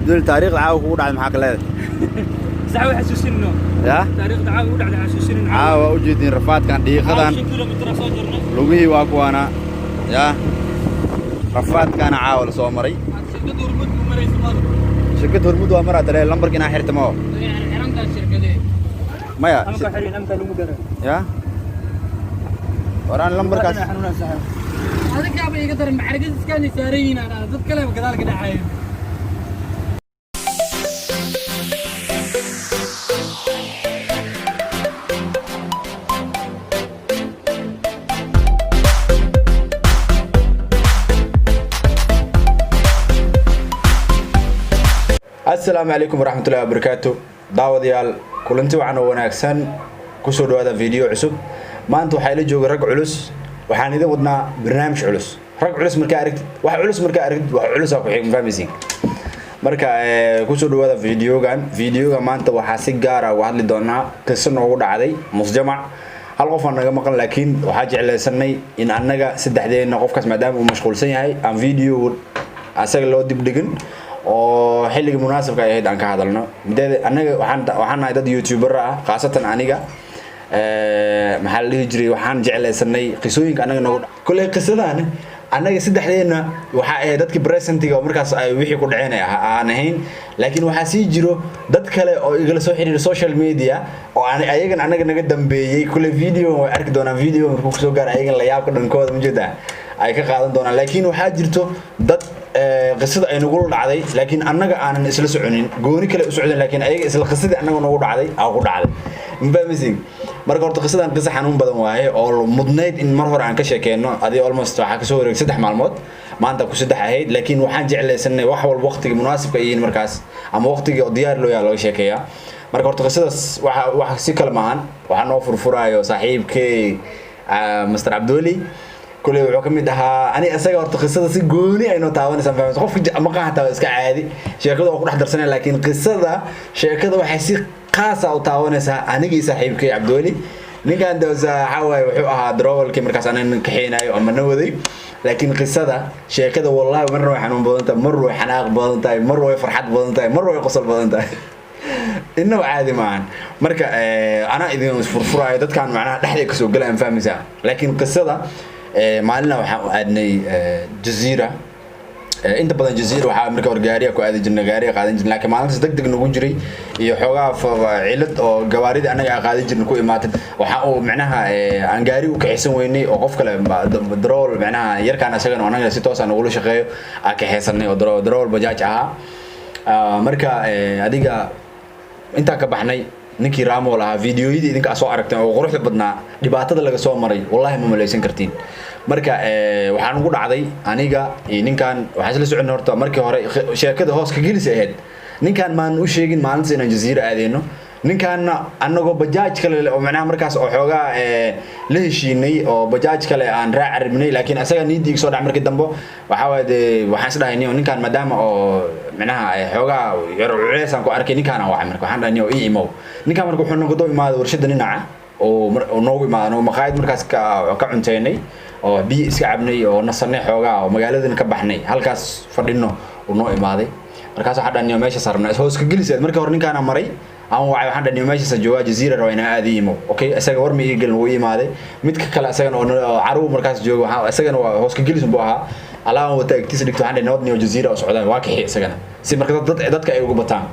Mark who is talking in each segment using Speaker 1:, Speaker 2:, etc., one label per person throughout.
Speaker 1: عبدول تاريخ عاو كود على محاكلات
Speaker 2: ساعة حسوسينه
Speaker 1: يا
Speaker 2: تاريخ عاو كود على حسوسين
Speaker 1: عاو وجدين رفات كان دقيقة لوجي واكوانا يا رفات كان عاو لصومري شركة هرمود ومرة ترى اللمبر كنا حرتمو
Speaker 2: يعني حرام ده الشركة دي
Speaker 1: ما يا
Speaker 2: أنا كحرين أنت لو مقرر
Speaker 1: يا وران اللمبر كاس
Speaker 2: هذا كابل يقدر محرقين كان يسارين أنا ضد كلام كذلك ده عايب
Speaker 1: السلام عليكم ورحمة الله وبركاته داوديال كلنتي وعنا وناكسن كسر هذا فيديو عسب ما أنتوا حيل جوج رجع علوس وحنا إذا ودنا برنامج علوس رجع علوس مركا أركض واحد علوس مركا أركض واحد علوس أبو حين فاهمين مركا كسر هذا فيديو ما أنت وحاسق جارة واحد اللي دونا قصة نقول عادي مصجمع هالقف أنا جمع لكن وحاجة على سنة إن أنا سد حدين نقف كاس مدام ومشغول سنة هاي عن فيديو أسأل الله دبدقن oo xilliga munaasabka ay ahayd aan ka hadalno mideeda anaga waxaan nahay dad youtuber ah qaasatan aniga maxaa la jiray waxaan jeclaysanay qisooyinka anaga nagu kulay qisadaan anaga saddexdeena waxa ay dadkii presentiga oo markaas ay wixii ku dhaceen aan ahayn laakiin waxa sii jiro dad kale oo igala soo xiriir social media oo ayagan anaga naga dambeeyay kulay video oo arki doonaan video markuu soo gaar ayagan la yaab ka dhankooda mujada ay ka qaadan doonaan laakiin waxa jirto dad qisada ay nagu dhacday laakiin annaga aanan isla soconin gooni kale u socdeen laakiin ayaga isla qisada annaga nagu dhacday ku dhacday mabamising marka horta qisadan qisa xanuun badan waaye oo mudnayd in mar hore aan ka sheekeyno adii almost waxa ka soo wareegay 3 maalmood maanta ku 3 ahayd laakiin waxaan jeclaysanay wax walba waqtiga munaasibka iyo markaas ama waqtiga diyaar loo yaalo sheekeeya marka horta qisadaas waxa si kala maahan waxa noo furfuraayo saaxiibkay Mr. Abduli كله wuxuu kamid ahaa ani asaga horta qisada si gooni ay noo taabanaysan fahmay qofka ma qaata iska caadi sheekada oo ku dhex darsanay laakiin qisada sheekada waxay si qaas ah u taabanaysaa anigii saaxiibkay Abduli ninkan dawsa xawaay wuxuu ahaa drawalkii markaas aanan ka xeenayo ama nawaday laakiin qisada sheekada wallahi mar way xanuun badan tahay mar way xanaaq badan tahay mar way farxad badan tahay mar way qosol badan tahay inna caadi maan marka ana idin furfuraayo dadkan macnaha dhaxday ka soo galaan fahmaysaa laakiin qisada maalina waxaan aadnay jazeera inta badan jazeera waxa marka wargaariga ku aadi jirnay gaariga qaadan jirnay laakiin maalintaas degdeg nagu jiray iyo xogaa cilad oo gawaarida anaga qaadan jirnay ku imaatay waxa uu macnaha aan gaari u kaxaysan weynay oo qof kale drone macnaha yarkaan asagana anaga si toos ah ugu shaqeeyo aan kaxaysanay oo drone bajaaj aha marka adiga inta ka baxnay ninkii raamo laha videoyada idinka soo aragteen oo quruxda badnaa dhibaatada laga soo maray wallahi ma maleysan kartiin marka waxaan ugu dhacday aniga iyo ninkan waxa isla soconay horta markii hore sheekada hoos ka gelisay ahayd ninkan maan u sheegin maalintii inaan jazeera aadeyno ninkan anagoo bajaaj kale oo macnaha markaas oo xoogaa la heshiinay oo bajaaj kale aan raac aribnay laakiin asaga niidiga soo dhac markii dambe waxa waade waxaan isdhahaynay ninkan maadaama oo macnaha xoogaa yar culeysaan ku arkay ninkan waxa markaa waxaan dhahaynay oo ii imow ninkan markuu wuxuu noqdo imaado warshada dhinaca oo noogu imaado maqaayad markaas ka cunteynay oo biyo iska cabnay oo nasanay xoogaa oo magaaladan ka baxnay halkaas fadhino oo noo imaaday markaas waxa dhahaynay meesha sarnaa hoos ka gelisay markii hore ninkan maray aan waxaan dhahaynay meesha jooga jazeera raayna aadi imo okay asaga war ma iigal uu imaaday midka kale asagana oo caruur markaas jooga waxa asagana waa hoos ka gelis buu ahaa alaaan wata agtiisa dhigto waxaan dhahaynay wadniyo jazeera oo socdaan waa kaxay asagana si marka dadka ay ugu bataan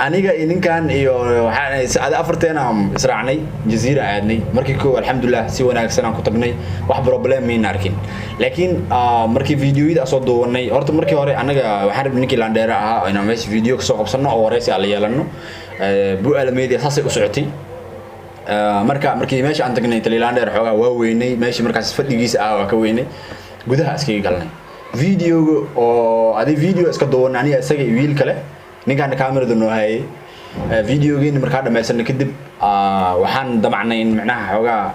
Speaker 1: aniga ninkan iyo waxaan afarteena israacnay jazeera aadnay markii koo alxamdulillah si wanaagsan aan ku tagnay wax problem ma arkin laakiin markii videoyada soo duubanay horta markii hore anaga waxaan rabnay ninkii Landera ahaa inaan meesha video ka soo qabsano oo wareysi aan la yeelano bu'aal media saasay u socotay markii meesha aan tagnay Landera xoogaa waa weynay meesha markaas fadhigiisa ah waa ka weynay gudaha iskaga galnay video oo video iska duubanay aniga isaga wiil kale ninkan kaamirada noo hayay videogeena markaa dhameysana kadib waxaan damacnay in macnaha xoogaa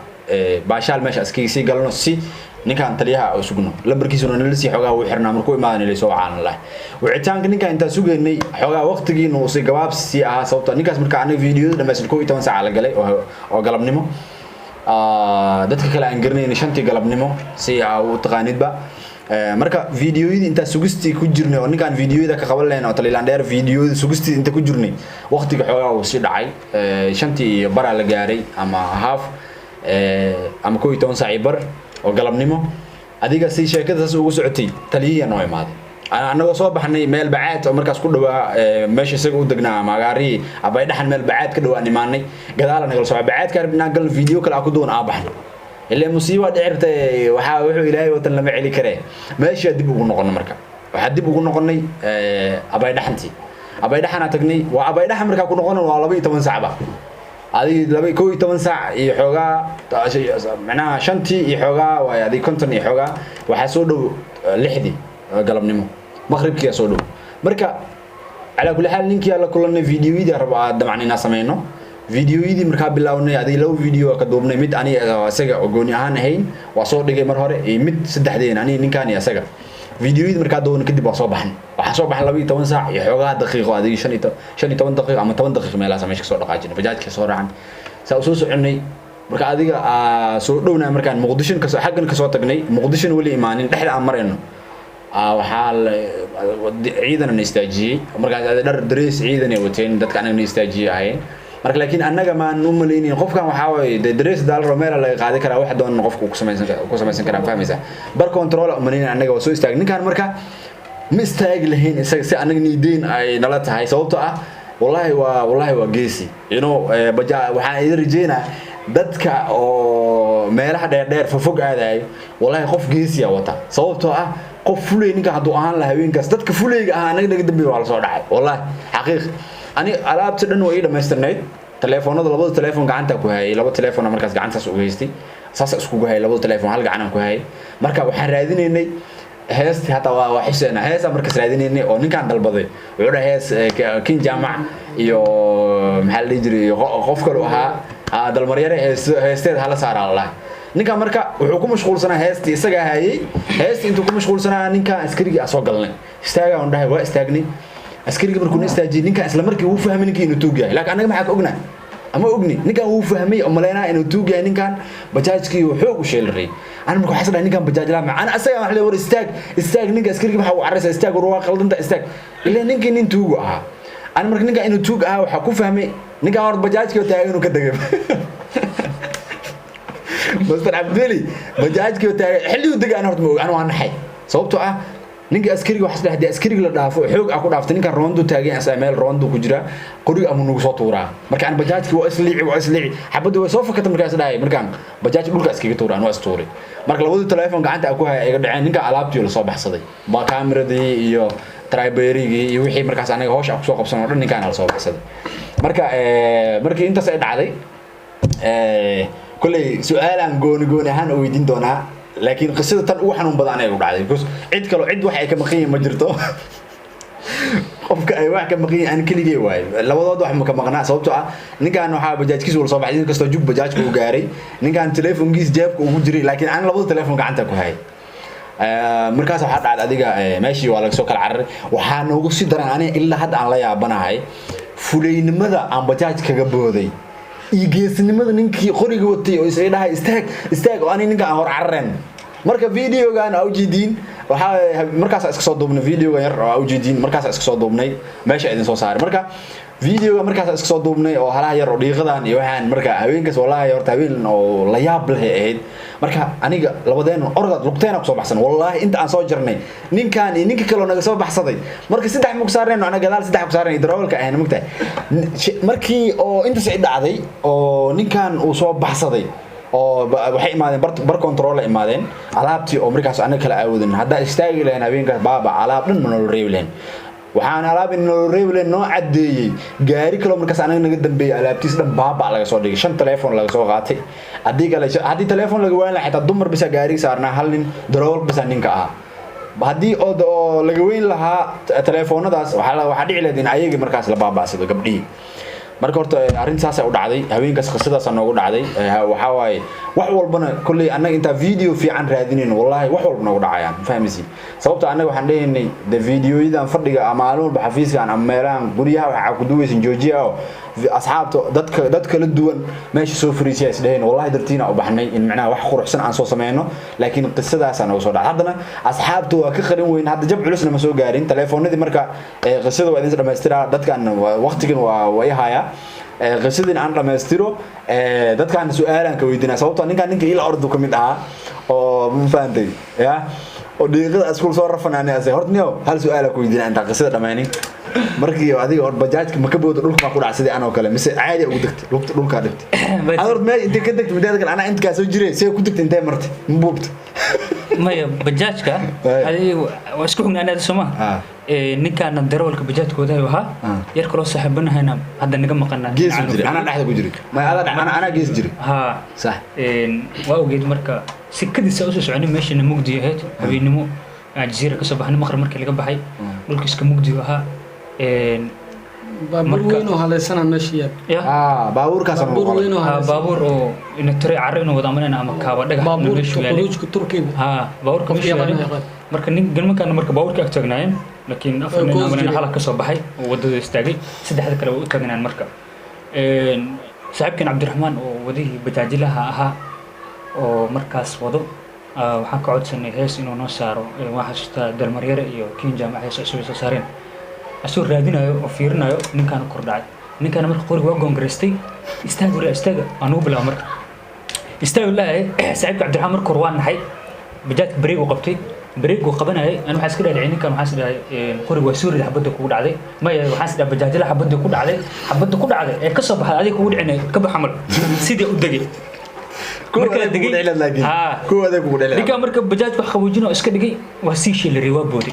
Speaker 1: baashaal meesha iskaga sii galno si ninkan taliyaha oo sugno lambarkiisuna nala sii xoogaa uu xirnaa markuu imaadana ilaa soo caalan lahay wicitaanka ninkan inta sugeynay xoogaa waqtigiina uu si gabaabsi ahaa sababta ninkaas markaa aniga videoda dhameysan 12 saac la galay oo galabnimo dadka kale aan garanayna 5 galabnimo si uu taqaanidba marka videoyada inta sugistii ku jirnay oo ninkan videoyada ka qaban lahayn oo Thailand Air videoyada sugistii inta ku jirnay waqtiga xoogaa uu si dhacay shantii bara la gaaray ama half ama 12 saac bar oo galabnimo adiga si sheekadaas ugu socotay taliya noo imaaday anagoo soo baxnay meel bacaad oo markaas ku dhawaa meesha isaga u degnaa magaari abay dhaxan meel bacaad ka dhawaa nimaanay gadaal anaga soo bacaad ka rabnaa gal video kale ku doon aabaxnay ilaa musiibo dhicirtay waxa wuxuu ilaahay watan lama celi kare meesha dib ugu noqonay marka waxa dib ugu noqonay abay dhaxantii abay dhaxana tagnay waa abay dhaxan marka ku noqonay waa 12 saac ba adi 12 saac iyo xogaa macnaha shantii iyo xogaa waa adi konton iyo xogaa waxa soo dhow 6 galabnimo maghribkii soo dhow marka ala kulli xaal ninkii la kulanay videoyada rabaa damacnina sameeyno videoyadii marka bilawnay adi loo video ka duubnay mid ani asaga ogooni ahaan ahayn waa soo dhigay mar hore iyo mid saddexdeen ani ninkaan iyo asaga videoyadii marka doon kadib waa soo baxan waxa soo baxay 12 saac iyo xogaa daqiiqo adi 15 daqiiqo ama 10 daqiiqo meelaha meesha soo dhaqaajin bajaajka soo raacan saa soo soconay marka adiga soo dhowna markaan muqdisho ka soo xaggan ka soo tagnay muqdisho wali imaanin dhexda aan marayno waxaa ciidan istaajiyay markaas ay dhar darees ciidan ay wateen dadka anaga istaajiyay marka laakiin anaga ma nu maleeyeen qofkan waxa way darees daal romela la qaadi kara wax doon qofku ku sameeysan kara fahmaysa bar control maleeyeen anaga soo istaag ninkan marka ma istaag lahayn isaga si anaga niideen ay nala tahay sababtoo ah wallahi waa geesi waxa ay rajeena dadka oo meelaha dheer fog aaday wallahi qof geesi ah wata sababtoo ah qof fulay ninka haduu ahaan la haweenkaas dadka fulayga ah anaga naga dambeeyay waa la soo dhacay wallahi xaqiiq ani alaabta dhan way dhameystirnayd telefoonada labada telefoon gacanta ku hayay laba telefoon markaas gacantaas u haystay saas isku hayay labada telefoon hal gacan ku hayay marka waxaan raadinaynay heesti hata waa xiseen heesa markaas raadinaynay oo ninkan dalbaday wuxuu dhahay hees kin jaamac iyo maxaa la jiray qof kale ahaa dalmaryare heesteed hala saaraa Allah ninka marka wuxuu ku mashquulsanaa heestii isaga hayay heestii intuu ku mashquulsanaa ninka askariga soo galnay istaaga on dhahay waa istaagnay askariga markuu istaajiyay ninka isla markii uu fahmay ninka inuu tuug yahay laakiin anaga maxaa ka ognaa ama ogni ninka uu fahmay oo maleena inuu tuug yahay ninkan bajaajkii uu xoog u sheelray ana markuu xasada ninkan bajaaj la ma ana asaga wax la war istaag ninka askariga waxa uu carraysa istaag waa qaldanta istaag ilaa ninka nin tuug ah ana markii ninka inuu tuug ah waxa ku fahmay ninka hor bajaajkii oo taagan inuu ka dagay Mr. Abdeli bajaajkii oo taagay xilli uu degaan horta ma aan naxay sababtoo ah ninka askariga wax sadex askariga la dhaafo xoog ah ku dhaaftay ninka roondu taagay meel roondu ku jira qoriga ama nugu soo tuuraa marka aan bajaajkii waa isliici xabadu way soo fakatay markaas dhahay markaan bajaaj dhulka iskaga tuuraan waa istuuray marka labada telefoon gacanta ku hayay iga dhaceen ninka alaabtii la soo baxsaday ba kaamiradii iyo triberigii iyo wixii markaas anaga hoosh ku soo qabsan oo dhan ninkaan la soo baxsaday markii intaas ay dhacday kulay su'aalan gooni ahaan oo weydiin doonaa laakiin qisada tan ugu xanuun badan ay u dhacday because cid kale cid wax ay ka maqan ma jirto qofka ay wax ka maqan aan kaligay waay labadood wax ma ka maqnaa sababtoo ah ninkan waxa bajaajkiisa wala soo baxay kasto jug bajaajku u gaaray ninkan telefoonkiisa jeebka ugu jiray laakiin aan labada telefoon gacanta ku hayay markaas waxa dhacday adiga meeshii waa laga soo kala cararay waxa noogu si daran aniga ilaa hadda aan la yaabanahay fuleynimada aan bajaaj kaga booday geesnimada ninkii qoriga watay oo isay dhahay istaag oo ani ninka hor carreen marka videogan au jeedin waxa markaas iska soo duubnay videoga yar oo au jeedin markaas iska soo duubnay meesha idin soo saaray marka videoga markaas iska soo duubnay oo halaha yar oo dhiiqadan iyo waxaan marka haweenkaas wallahi horta haween oo la yaab leh ahayd marka aniga labadeen orgad lugteena ku soo baxsan wallahi inta aan soo jirnay ninkan iyo ninka kale naga soo baxsaday marka saddex mug saareen anaga gadaal saddex ku saareen darawalka ahna mugtay markii oo inta sii dhacday oo ninkan uu soo baxsaday oo waxay imaadeen bar control ay imaadeen alaabtii oo markaas anaga kala aawoodan hadda istaagi lahayn haweenkaas baaba alaab dhan ma noo reebi lahayn waxaan alaabin noo reebi lahayn noo cadeeyay gaari kale markaas anaga naga dambeeyay alaabtiis dhan baaba laga soo dhigay 5 telefoon laga soo qaatay hadii telefoon laga waan lahayd dumar bisa gaari saarnaa hal nin darawal bisa ninka ah hadii oo laga weyn lahaa telefoonadaas waxa dhici lahayd in ayaga markaas la baaba'sado gabdhii marka horta arrintaas ay u dhacday haweenkaas qisadaas noogu dhacday waxa waaye wax walbana kulli annaga inta video fiican raadinayno wallahi wax walba noogu dhacayaan fahmaysi sababta annaga waxaan leeyahay de videoyada fadhiga ama maalin walba xafiiskan ama meelaan guriyaha waxa ku duwaysan joojiya oo asxaabta dadka la duwan meesha soo fariisay isdhaheen wallahi dartiina u baxnay in macnaha wax quruxsan aan soo sameeyno laakiin qisadaas aan soo dhacay hadana asxaabtu waa ka qarin weyn hadda jab culusna ma soo gaarin telefoonadii marka qisada waa idin dhameystiraa dadkan waqtigan waa way haya qisadin aan dhameystiro dadkan su'aalan ka weydiinaa sababtoo ninka ila ordu kamid ah oo ma faantay ya oo dhiiqada askuul soo rafanaanay asay hortniyo hal su'aal ku weydiinaa inta qisada dhameeynin markii adiga or bajaajka ma ka boodo dhulka ma ku dhacsaday aan oo kale mise caadi ugu dagtay dhulka dhigtay ador ma inta ka dagtay midaada kale ana inta ka soo jiray see ku dagtay intee martay mbuubta
Speaker 3: maya bajaajka adiga waa isku xignaanada Soomaa ninkaan darawalka bajaajkooda ayuu ahaa yar kale saaxiibanahay hadda naga maqanaa
Speaker 1: gees jiray ana dhaxda ku jiray ma ana gees jiray
Speaker 3: ha
Speaker 1: sax
Speaker 3: waa ogeed marka sikadiisa u soo soconay meeshana mugdi ahayd habeenimo jasiira ka soo baxnay maqrib markii laga baxay dhulka iska mugdi ahaa
Speaker 2: baabuur weyn oo haleysana meesha
Speaker 1: baabuurkaas
Speaker 3: baabuur oo in tire carro inuu wada amanayna ama kaaba dhagax
Speaker 2: baabuurka Turuujka Turkiga
Speaker 3: baabuurka marka nimankan marka baabuurka ag taagnaayeen laakiin afar nin amanayna halka ka soo baxay oo wadada istaagay saddexda kale way u taagnaan marka saaxiibkan Cabdiraxmaan oo wadihii bajaajilaha ahaa oo markaas wado waxaan ka codsanay hees inuu noo saaro waxa xasuustaa dalmaryare iyo King Jaamac hees soo saareen asoo raadinayo oo fiirinayo ninkaan kor dhacay ninkaan marka qori waa goongreystay istaaga aanu bilaw marka istaaga saaxiibka Cabdiraxmaan marka waa naxay bajaajka bareeg uu qabanayay aan waxa iska dhaadhicin ninkaan waxa isdhaay qori waa suurid xabada kugu dhacday ma yahay waxa isdhaa bajaajla xabada ku dhacday ee ka soo baxay adiga kugu dhicinay ka baxamal sidii u dagay marka dagay
Speaker 1: kuwa kugu dhalay
Speaker 3: ninkaan marka bajaajka qaboojino iska dhigay waa si shil riwaa boodi